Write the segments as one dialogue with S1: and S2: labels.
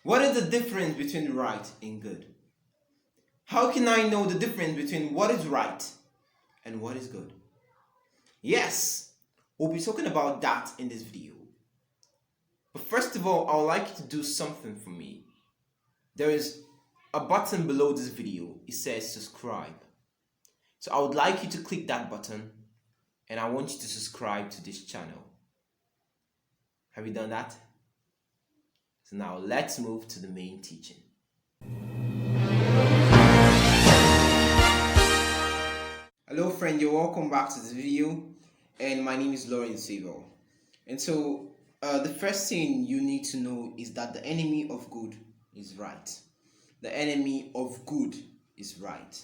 S1: What is the difference between right and good? How can I know the difference between what is right and what is good? Yes, we'll be talking about that in this video. But first of all, I would like you to do something for me. There is a button below this video. It says subscribe. So I would like you to click that button and I want you to subscribe to this channel. Have you done that? So now let's move to the main teaching. Hello friend, you're welcome back to this video, and my name is Lawrence Sable. And so the first thing you need to know is that the enemy of good is right. The enemy of good is right.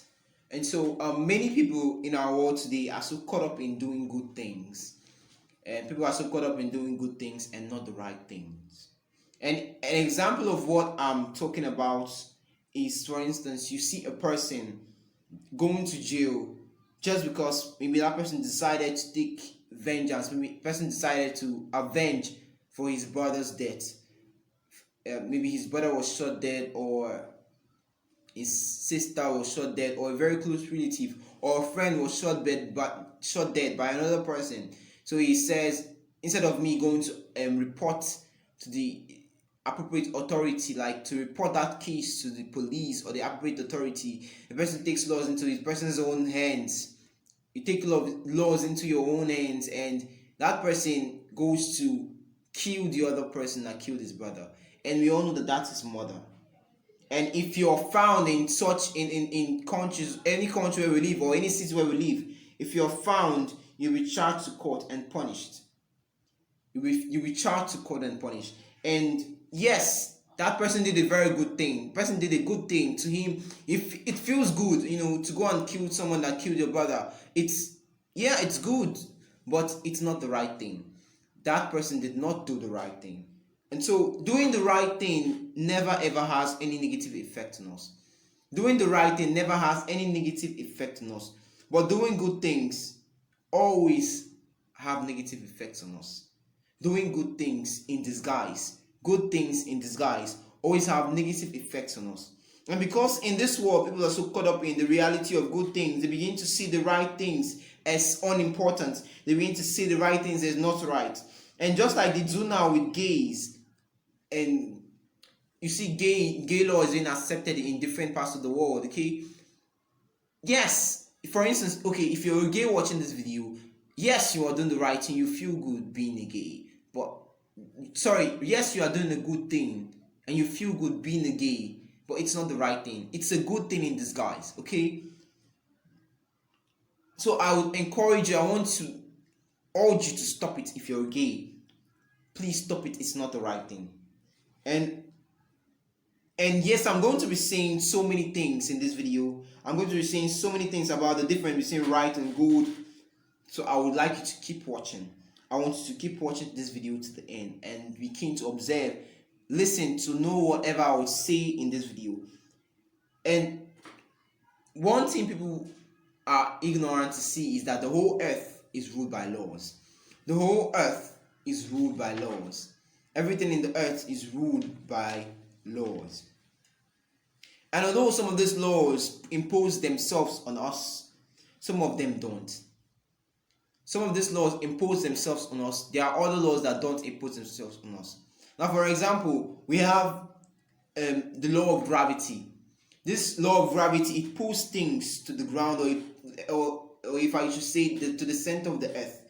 S1: And so many people in our world today are so caught up in doing good things. And people are so caught up in doing good things and not the right things. And an example of what I'm talking about is, for instance, you see a person going to jail just because maybe that person decided to take vengeance. Maybe the person decided to avenge for his brother's death. Maybe his brother was shot dead, or his sister was shot dead, or a very close relative or a friend was shot dead by another person. So he says, instead of me going to report to the appropriate authority, like to report that case to the police or the appropriate authority, the person takes laws into his person's own hands. You take laws into your own hands, and that person goes to kill the other person that killed his brother. And we all know that that is murder. And if you're found in such in countries, any country where we live or any city where we live, if you're found, you'll be charged to court and punished. You'll be charged to court and punished. And yes, that person did a very good thing. The person did a good thing. To him, if it feels good, to go and kill someone that killed your brother, it's good, but it's not the right thing. That person did not do the right thing. And so doing the right thing never ever has any negative effect on us. Doing the right thing never has any negative effect on us. But doing good things always have negative effects on us. Doing good things in disguise always have negative effects on us. And because in this world people are so caught up in the reality of good things, they begin to see the right things as unimportant. They begin to see the right things as not right. And just like they do now with gays, and you see gay law is being accepted in different parts of the world, okay? Yes, for instance, okay, if you're a gay watching this video, yes, you are doing the right thing, you feel good being a gay. Yes, you are doing a good thing and you feel good being a gay, but it's not the right thing. It's a good thing in disguise, okay? So I would encourage you, I want to urge you to stop it. If you're gay, please stop it. It's not the right thing. And yes, I'm going to be saying so many things in this video. I'm going to be saying so many things about the difference between right and good. So I would like you to keep watching. I want you to keep watching this video to the end and be keen to observe, listen to know whatever I would say in this video. And one thing people are ignorant to see is that the whole earth is ruled by laws. The whole earth is ruled by laws. Everything in the earth is ruled by laws. And although some of these laws impose themselves on us, some of them don't. Some of these laws impose themselves on us. There are other laws that don't impose themselves on us. Now, for example, we have the law of gravity. This law of gravity, it pulls things to the ground, or if I should say, to the center of the earth.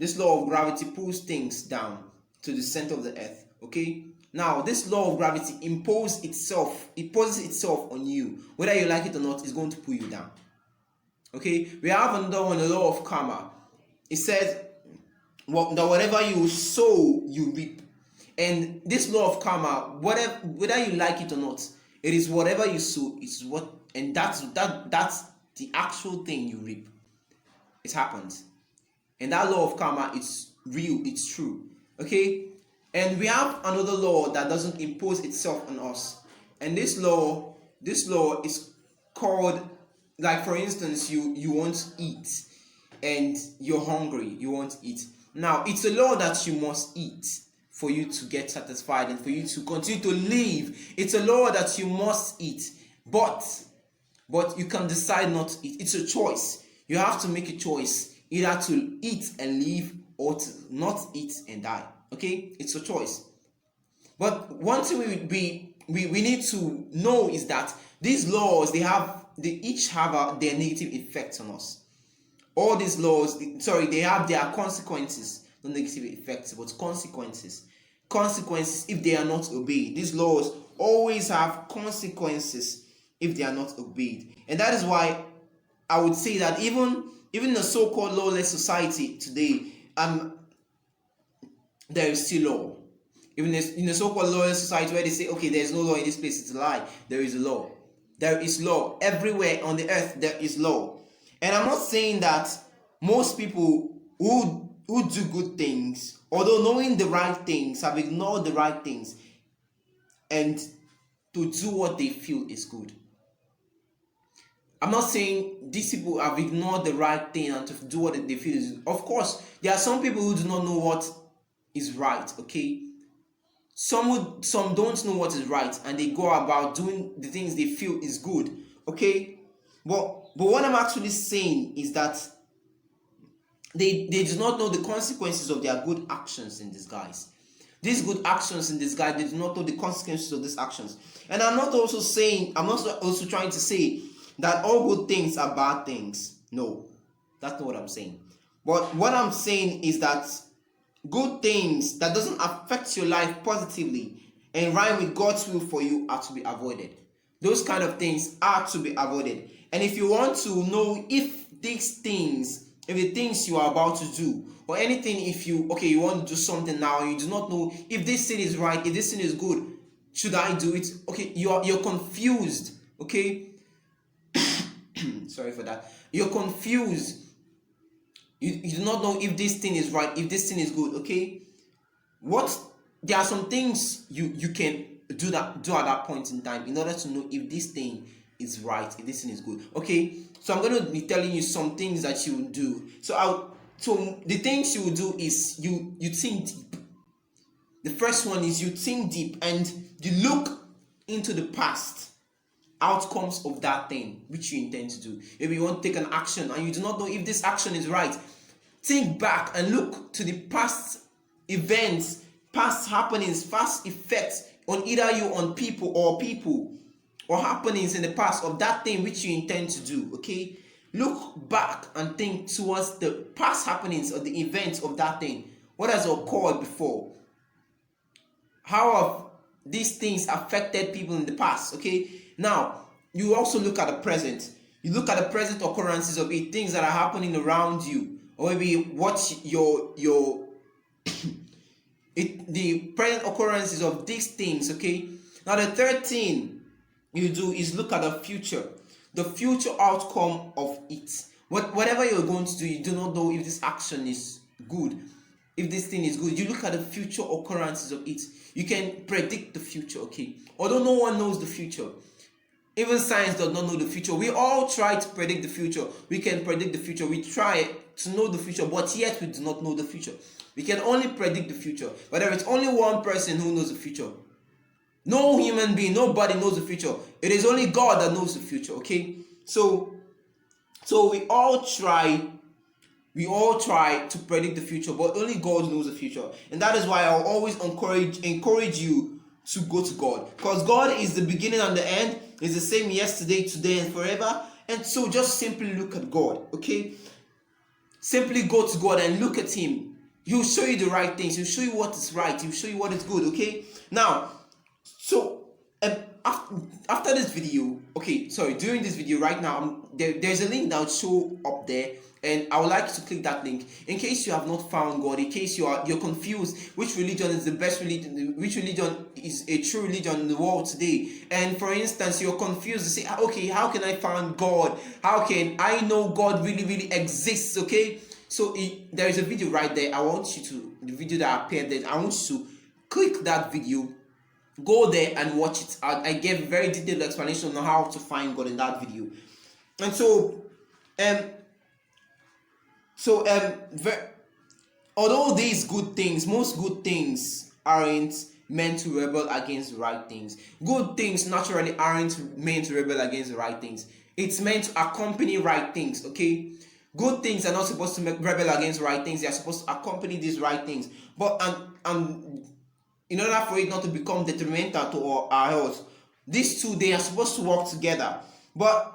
S1: This law of gravity pulls things down to the center of the earth. Okay? Now, this law of gravity imposes itself on you. Whether you like it or not, it's going to pull you down. Okay? We have another one, the law of karma. It says that whatever you sow, you reap. And this law of karma, whether you like it or not, it is whatever you sow, and that's the actual thing you reap. It happens. And that law of karma, it's real, it's true. Okay? And we have another law that doesn't impose itself on us. And this law is called, like for instance, you want to eat and you're hungry, you want to eat. Now, it's a law that you must eat for you to get satisfied and for you to continue to live. It's a law that you must eat, but you can decide not to eat. It's a choice. You have to make a choice either to eat and live or to not eat and die. Okay, it's a choice. But one thing we need to know is that these laws, they each have their negative effects on us. All these laws, they have their consequences, not negative effects, but consequences. Consequences if they are not obeyed. These laws always have consequences if they are not obeyed. And that is why I would say that even in a so-called lawless society today, there is still law. Even in a so-called lawless society where they say, okay, there's no law in this place, it's a lie. There is a law. There is law. Everywhere on the earth, there is law. And I'm not saying that most people who do good things, although knowing the right things, have ignored the right things and to do what they feel is good. I'm not saying these people have ignored the right thing and to do what they feel is good. Of course, there are some people who do not know what is right, okay? Some don't know what is right and they go about doing the things they feel is good, okay? But what I'm actually saying is that they do not know the consequences of their good actions in disguise. These good actions in disguise, they do not know the consequences of these actions. And I'm not also trying to say that all good things are bad things. No, that's not what I'm saying. But what I'm saying is that good things that doesn't affect your life positively and rhyme with God's will for you are to be avoided. Those kind of things are to be avoided. And if you want to know if these things, if the things you are about to do, or anything, if you want to do something now, you do not know if this thing is right, if this thing is good, should I do it? Okay, you're confused. Okay, sorry for that. You're confused. You do not know if this thing is right, if this thing is good. Okay, there are some things you can do at that point in time in order to know if this thing is right, if this thing is good. Okay, so I'm going to be telling you some things that you will do. So the things you will do is you think deep. The first one is you think deep and you look into the past outcomes of that thing which you intend to do. Maybe you want to take an action and you do not know if this action is right. Think back and look to the past events, past happenings, past effects on either you, on people, or happenings in the past of that thing which you intend to do. Okay, look back and think towards the past happenings or the events of that thing. What has occurred before? How have these things affected people in the past? Okay, now you also look at the present. You look at the present occurrences of it, things that are happening around you, or maybe what the present occurrences of these things. Okay, now the third thing you do is look at the future outcome of it. Whatever you're going to do, you do not know if this action is good, if this thing is good. You look at the future occurrences of it. You can predict the future. Okay, although no one knows the future, even science does not know the future. We all try to predict the future. We can predict the future. We try to know the future, but yet we do not know the future. We can only predict the future, but there is only one person who knows the future. No human being, nobody knows the future. It is only God that knows the future. Okay, so we all try to predict the future, but only God knows the future. And that is why I'll always encourage you to go to God, because God is the beginning and the end. Is the same yesterday, today, and forever. And so just simply look at God. Okay, simply go to God and look at Him. He'll show you the right things. He'll show you what is right. He'll show you what is good. Okay, now, so after this video, during this video right now, there's a link that will show up there, and I would like you to click that link in case you have not found God, in case you're confused which religion is the best religion, which religion is a true religion in the world today. And for instance, you're confused to say, okay, how can I find God? How can I know God really exists? Okay, so there is a video right there. I want you to, the video that appeared there, I want you to click that video, go there and watch it. I gave a very detailed explanation on how to find God in that video. And although these good things, most good things aren't meant to rebel against the right things. Good things naturally aren't meant to rebel against the right things. It's meant to accompany right things, okay? Good things are not supposed to rebel against right things. They are supposed to accompany these right things. But in order for it not to become detrimental to our health, these two, they are supposed to work together. But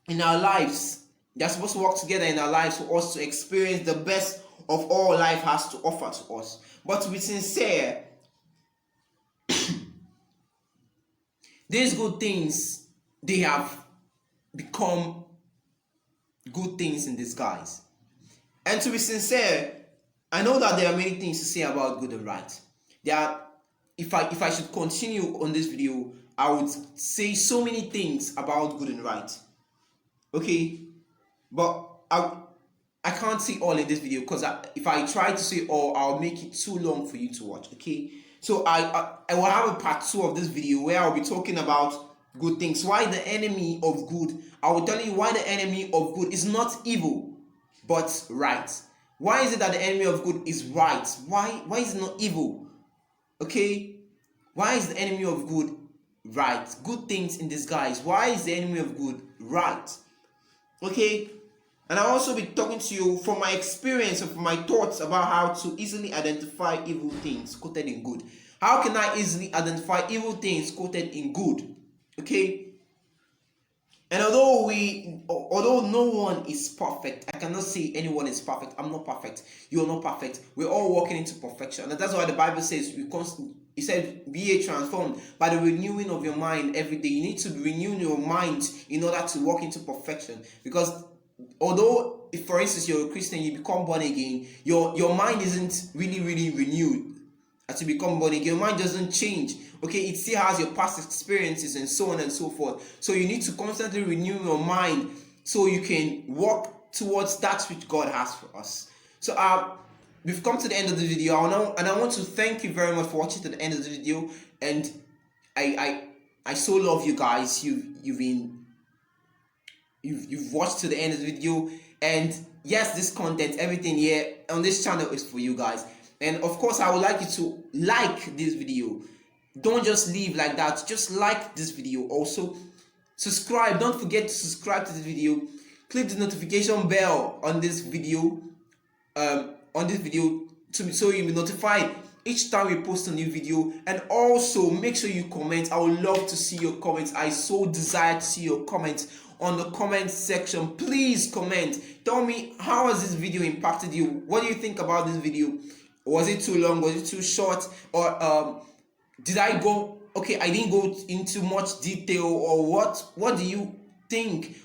S1: in our lives, they are supposed to work together in our lives for us to experience the best of all life has to offer to us. But to be sincere, these good things, they have become good things in disguise. And to be sincere, I know that there are many things to say about good and right. There are, if I should continue on this video, I would say so many things about good and right. Okay, but I can't say all in this video, because if I try to say all, I'll make it too long for you to watch. Okay, so I will have a part 2 of this video where I'll be talking about good things. Why the enemy of good? I will tell you why the enemy of good is not evil, but right. Why is it that the enemy of good is right? Why is it not evil? Okay, why is the enemy of good right? Good things in disguise. Why is the enemy of good right? Okay, and I'll also be talking to you from my experience and from my thoughts about how to easily identify evil things quoted in good. How can I easily identify evil things quoted in good? Okay, and although no one is perfect, I cannot say anyone is perfect. I'm not perfect. You're not perfect. We're all walking into perfection, and that's why the Bible says it said, "Be ye transformed by the renewing of your mind every day." You need to renew your mind in order to walk into perfection. Because although, if for instance you're a Christian, you become born again, your mind isn't really renewed. As you become born again, your mind doesn't change. Okay, it still has your past experiences and so on and so forth. So you need to constantly renew your mind so you can walk towards that which God has for us. So we've come to the end of the video, and I want to thank you very much for watching to the end of the video. And I so love you guys. You've watched to the end of the video, and yes, this content, everything here on this channel is for you guys. And of course, I would like you to like this video. Don't just leave like that. Just like this video. Also, subscribe. Don't forget to subscribe to this video. Click the notification bell on this video. So you'll be notified each time we post a new video. And also make sure you comment. I would love to see your comments. I so desire to see your comments on the comment section. Please comment. Tell me, how has this video impacted you? What do you think about this video? Was it too long? Was it too short? Or did I go? Okay, I didn't go into much detail, or what do you think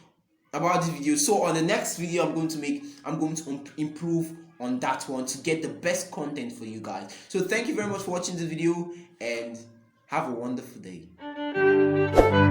S1: about this video? So on the next video I'm going to improve on that one to get the best content for you guys. So thank you very much for watching this video, and have a wonderful day.